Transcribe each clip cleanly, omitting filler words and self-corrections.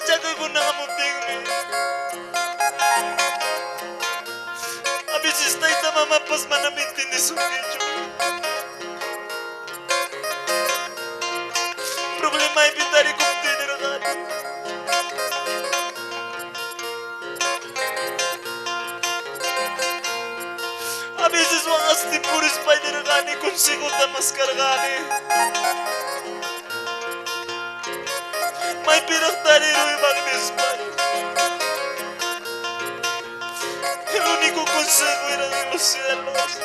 jago ko na kamunting me. Abis istay ta mamapas manamitin ni Sukecho. Problema ay bitari kong tinirakan. Abis is wakas di puris pa tinirakan kung sikot na maskargani. May pinaktari rin Magnis pa. El único consejo era de los cielos.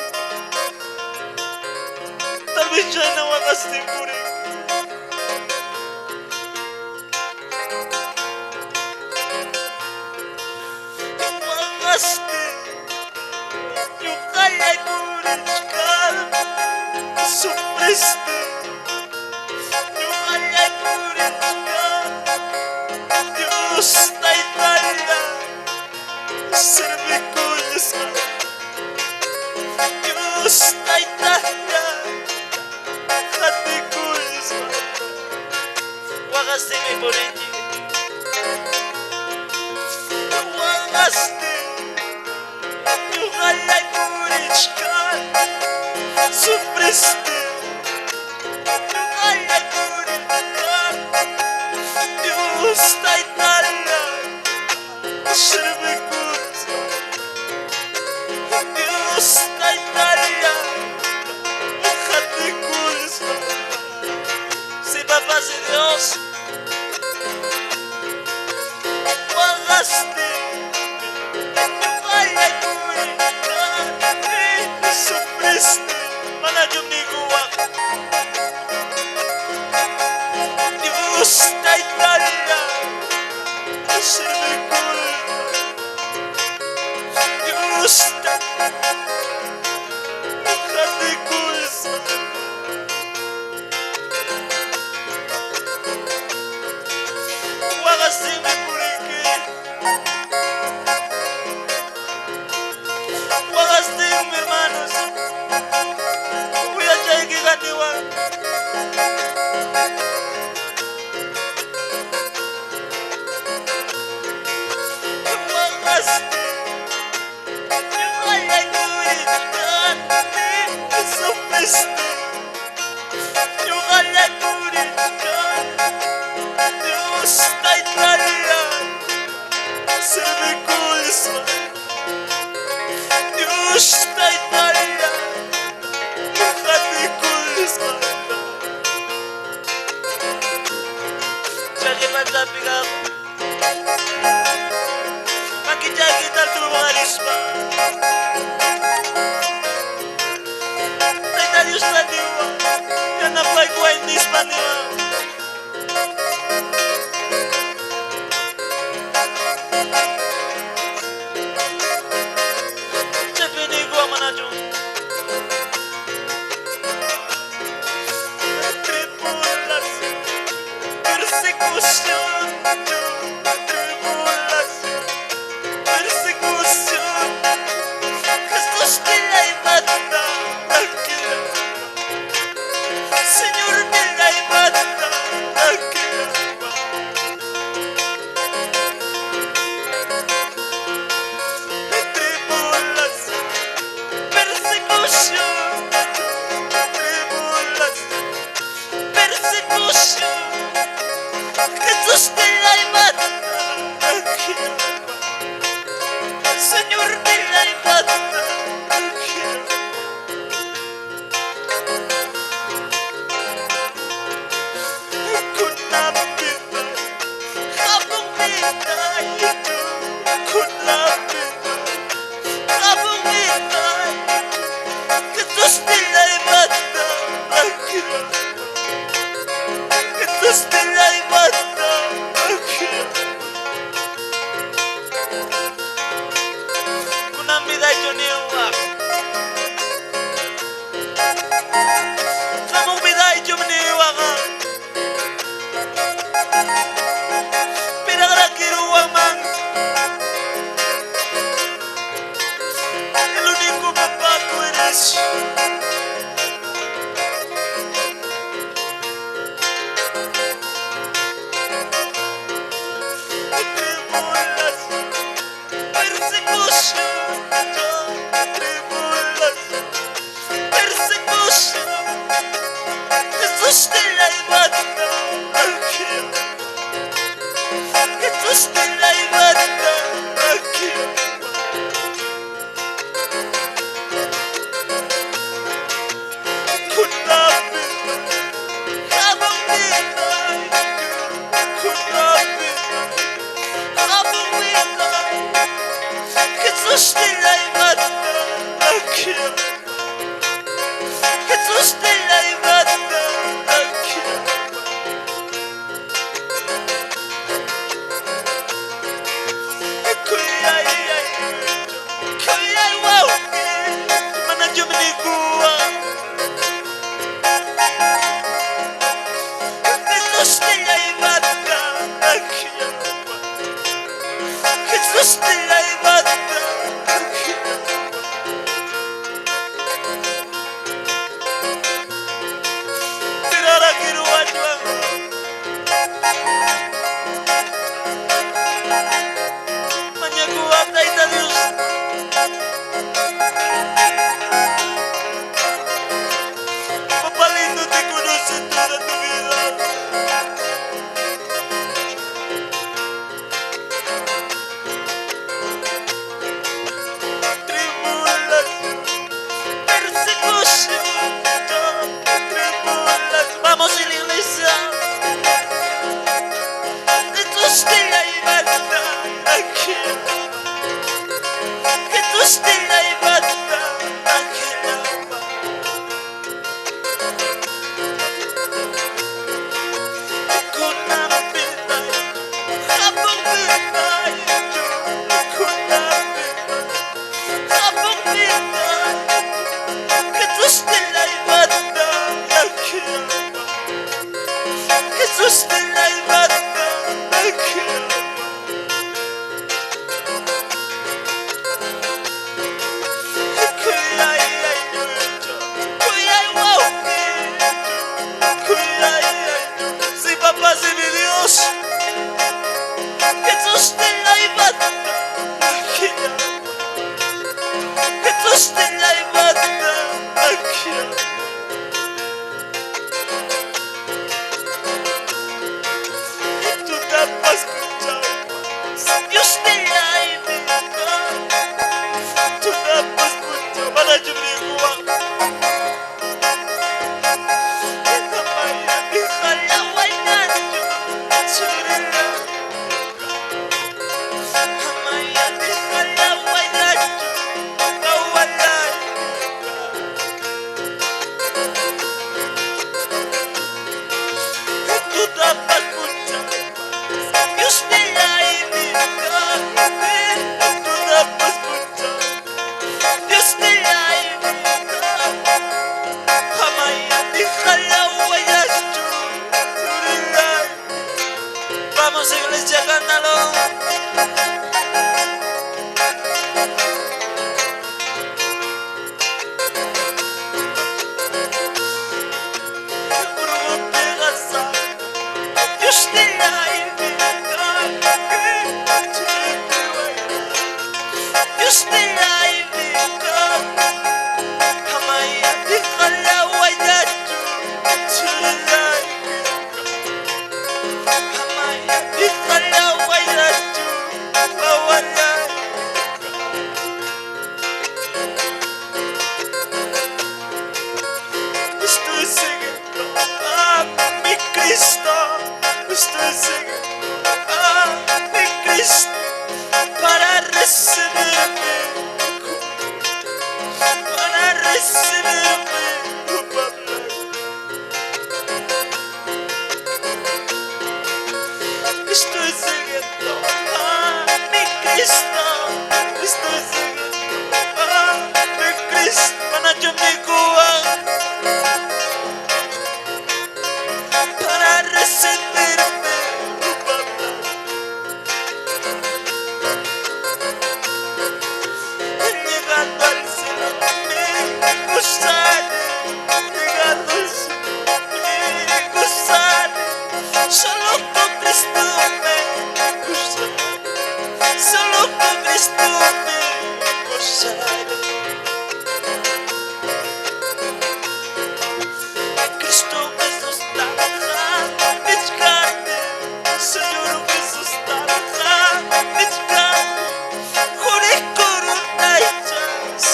Tal vez ya no hagas timpuri. Wagaste, yung kaya purichkal, sufriste, yung kaya purichkal, Dios na Italia, serviculis ka, Dios na Italia, katikulis ka, wagaste may purichi, wagaste, yung kaya purichkal, sufriste, yung kaya purichkal, Dios na Italia, serviculis ka, Dios na Italia, katikulis ka. Si Papa, si Dios, wagaste, yung kaya purichkal, sufriste, manajum ni Guwak, Dios na Italia, serviculis ka, Dios na katikulis ka. Wagaste may puriki, wagaste yung hermanos, kuya chay kiganiwa, wagaste, yung kaya purichkal, sufriste, yung kaya purichkal, Dios na Italia, serviculis ka, Dios na Italia, katikulis ka. Jagi magsabi ka ako, makijagi tayo mga risma, ay Diyos na diwa, yan ang pagkuhay ni Spaniwa. Chepinigo manajum, tribulación, persecución, tribulación, persecución, Jesús te la mata, tranquila, Señor te la mata, tranquila. Tribulación, persecución, tribulación, persecución, Jesús te la mata. Jesus nell'hai fatta anche qui hai aiuto, qui hai uomo, qui hai aiuto. Si papà si mi Dios, Jesus nell'hai fatta anche Jesus nell'hai fatta anche tu dapat menjawab Dios nell'hai fatta tu dapat menjawab mana jubli gua namanya dikhalawan nanju surila namanya dikhalawan nanju kawalan tu dapat menjawab Dios nell'hai fatta tu dapat menjawab Dios nell'hai fatta namanya dikhalawan nanju surila. Vamos iglesia, cántalo. Dios nell'hai fatta Dios nell'hai fatta namanya dikhalawan nanju surila namanya dikhalawan nanju kawalan. Estoy siguiendo a mi Cristo, estoy siguiendo a mi Cristo para recibirme, para recibirme, Padre. Estoy siguiendo a mi Cristo, estoy siguiendo a mi Cristo para yo me para recibirme, Padre. Llegando al cielo me gustaré, llegando al cielo me gustaré, solo con Cristo me gustaré, solo con Cristo me gustaré. Cristo me sustancia, mich carne, Señor me sustancia, mich carne, jure corona y chance.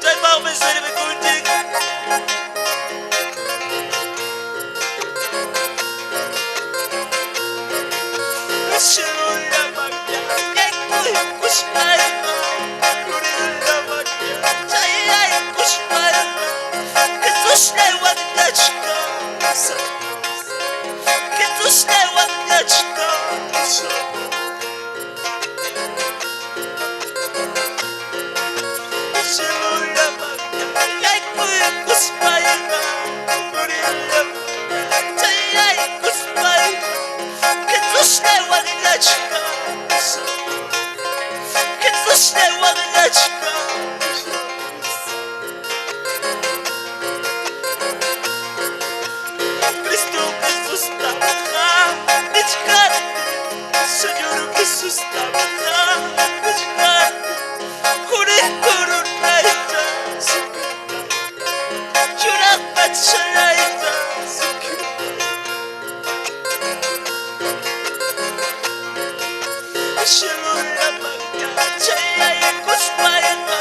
Jai Baal me serve contigo. Cielo la magia, jai koi kushparna, jure la magia, jai kushparna. Jesus ne wadachka, Jesus ne wadachka. Cielo la magia, jai koi kushparna, jure la magia, jai kushparna. Jesus ne wadachka, Jesus ne wadachka. Cristo Jesús trabaja, mich carne, Señor Jesús trabaja, mich carne, jure corona y chance. Llora pachala y chance. Cielo la magia, jai kushparna,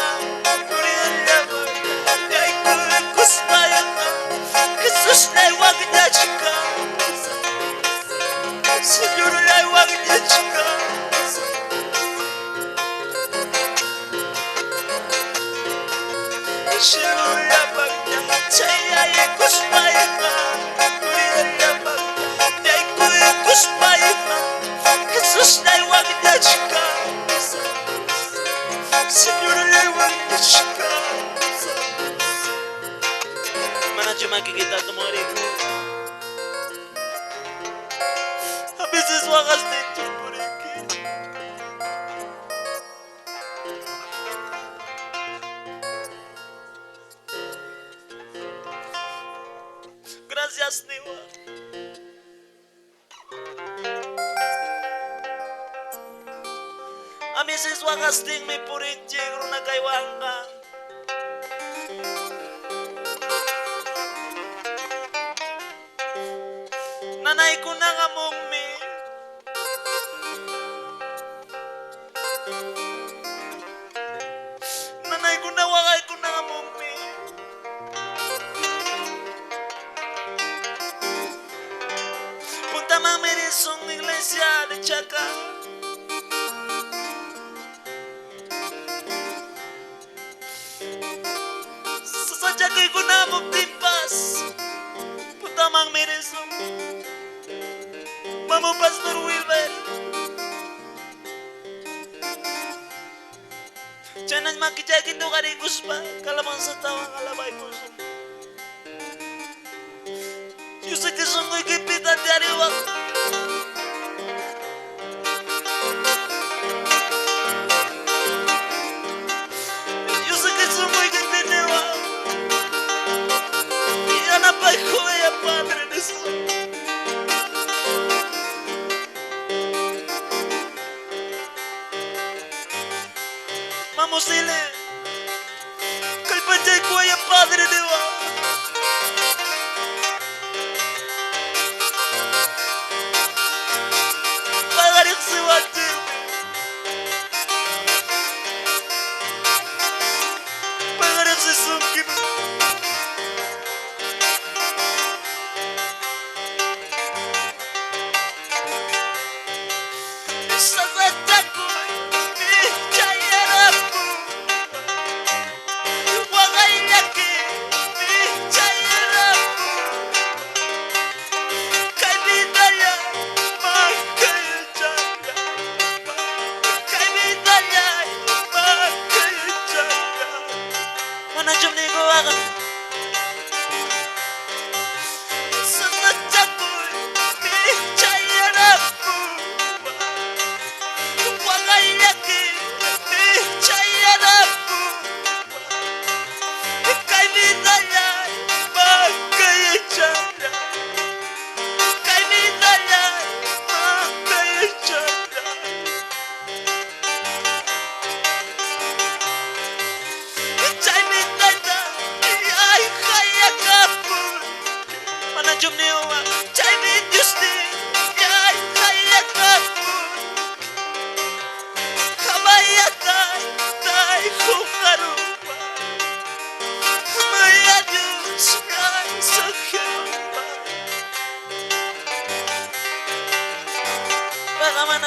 jure la magia, jai kushparna. Jesus ne wadachka, Señor ne wadachka. Cielo la magia, jai kushparna, jure la magia, jai kushparna. Jesus ne wadachka, Señor ne wadachka. Mana cuma kita temui wakas din Chupuriki. Gracias Niwa. Amisis wakas din may puring jigro na kaywanga. Nanay ko na nga mong mi. Nanay ko na wakay ko na nga mong mi. Punta mang mirisong iglesia de Chaka. Sasadyagay ko na mong timpas. Punta mang mirisong Mamo Pastor Wilber. Jangan makijagin do karikus pa. Kalamang sa tawang kalabay ko. Yusay kisong ko'y kipitan di ariwak. Yusay kisong ko'y kipiniwak. Iyanapay ko ay Padre de Dios. Musile kay panjay ko ay Padre de Dios. Pagarik si Wajib. Pagarik si Sungkin.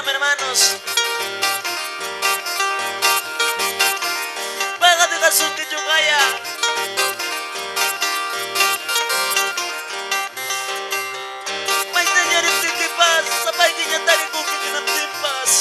Hermanos, baga de kasunti jugaya. May nanyaring titipas, sabay ganyan tali kong kinamtimpas.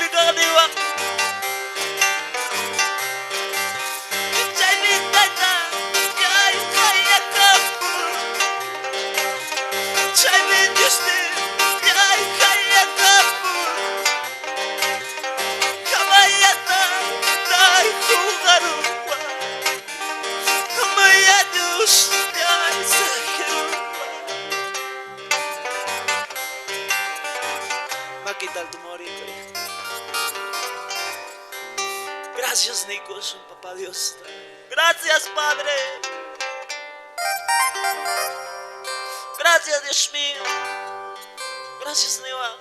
bigadiwa. Chay bitana, yay kaya kapu. Chay bityusti, yay kaya kapu. Kabayata, tay kugarupa. Kamayadus, yay sakirupa. Makital tumori, gracias, Nicos, papá Dios. Gracias, Padre. Gracias, Dios mío. Gracias, Neva.